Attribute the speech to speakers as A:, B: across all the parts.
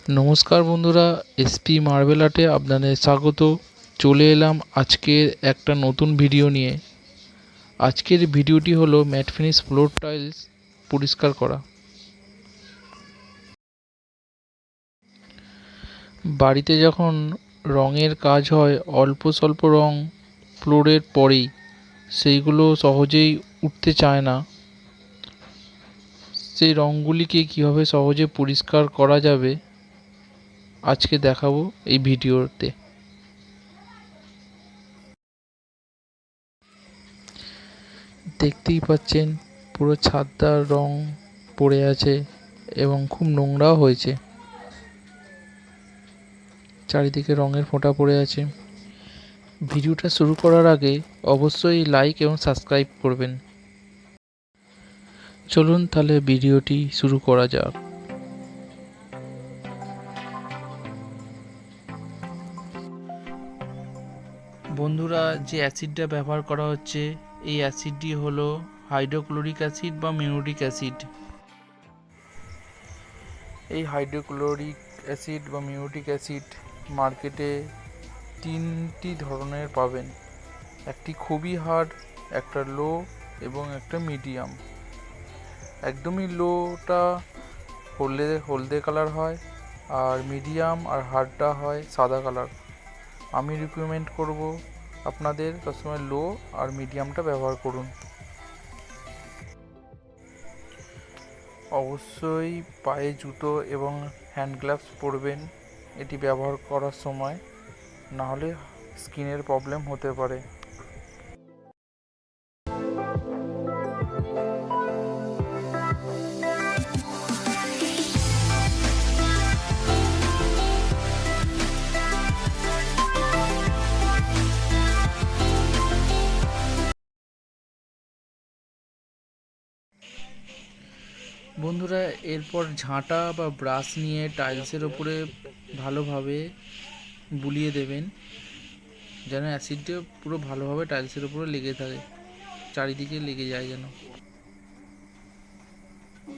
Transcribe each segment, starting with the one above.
A: নমস্কার বন্ধুরা, SP marble আর্টে আপনাদের স্বাগত। চলে এলাম আজকের একটা নতুন ভিডিও নিয়ে। আজকের ভিডিওটি হলো ম্যাট ফিনিশ ফ্লোর টাইলস পরিষ্কার করা। বাড়িতে যখন রঙের কাজ হয়, অল্প স্বল্প রং ফ্লোরের পরেই সেইগুলো সহজেই উঠতে চায় না। সেই রঙগুলিকে কীভাবে সহজে পরিষ্কার করা যাবে আজকে দেখাবো এই ভিডিওতে। দেখতেই পাচ্ছেন পুরো ছাদটার রং পড়ে আছে এবং খুব নোংরাও হয়েছে। চারিদিকে রঙের ফোঁটা পড়ে আছে। ভিডিওটা শুরু করার আগে অবশ্যই লাইক এবং সাবস্ক্রাইব করবেন। চলুন তাহলে ভিডিওটি শুরু করা যাক। বন্ধুরা, যে অ্যাসিডটা ব্যবহার করা হচ্ছে এই অ্যাসিডটি হলো হাইড্রোক্লোরিক অ্যাসিড বা মিউরিক অ্যাসিড। এই হাইড্রোক্লোরিক অ্যাসিড বা মিউরিক অ্যাসিড মার্কেটে তিনটি ধরনের পাবেন। একটি খুবই হার্ড, একটা লো এবং একটা মিডিয়াম। একদমই লোটা হলদে কালার হয়, আর মিডিয়াম আর হার্ডটা হয় সাদা কালার। আমি রিকমেন্ড করব আপনাদের সবসময় লো আর মিডিয়ামটা ব্যবহার করুন। অবশ্যই পায়ে জুতো এবং হ্যান্ড গ্লাভস পরবেন এটি ব্যবহার করার সময়, নাহলে স্কিনের প্রবলেম হতে পারে। বন্ধুরা, এরপর ঝাঁটা বা ব্রাশ নিয়ে টাইলসের ওপরে ভালোভাবে বুলিয়ে দেবেন, যেন অ্যাসিডটা পুরো ভালোভাবে টাইলসের উপরে লেগে থাকে, চারিদিকে লেগে যায় যেন।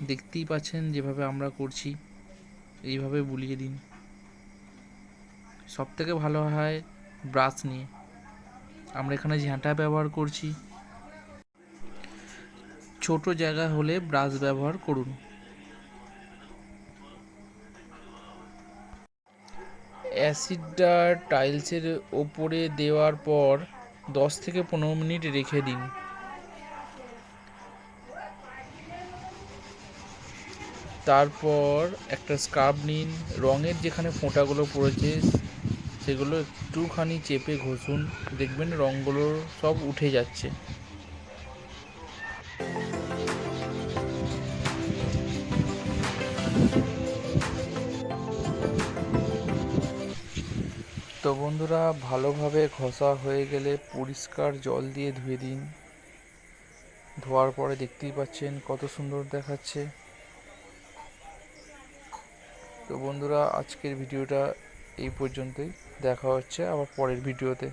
A: দেখতেই পাচ্ছেন যেভাবে আমরা করছি, এইভাবে বুলিয়ে দিন। সব থেকে ভালো হয় ব্রাশ নিয়ে। আমরা এখানে ঝাঁটা ব্যবহার করছি, ছোট জায়গা হলে ব্রাশ ব্যবহার করুন। অ্যাসিডটা টাইলসের ওপরে দেওয়ার পর 10 থেকে 15 মিনিট রেখে দিন। তারপর একটা স্ক্রাব নিন, রঙের যেখানে ফোঁটাগুলো পড়েছে সেগুলো একটুখানি চেপে ঘষুন, দেখবেন রঙগুলো সব উঠে যাচ্ছে। তো বন্ধুরা, ভালোভাবে ঘষা হয়ে গেলে পরিষ্কার জল দিয়ে ধুয়ে দিন। ধোয়ার পরে দেখতেই পাচ্ছেন কত সুন্দর দেখাচ্ছে। তো বন্ধুরা, আজকের ভিডিওটা এই পর্যন্তই। দেখা হচ্ছে আবার পরের ভিডিওতে।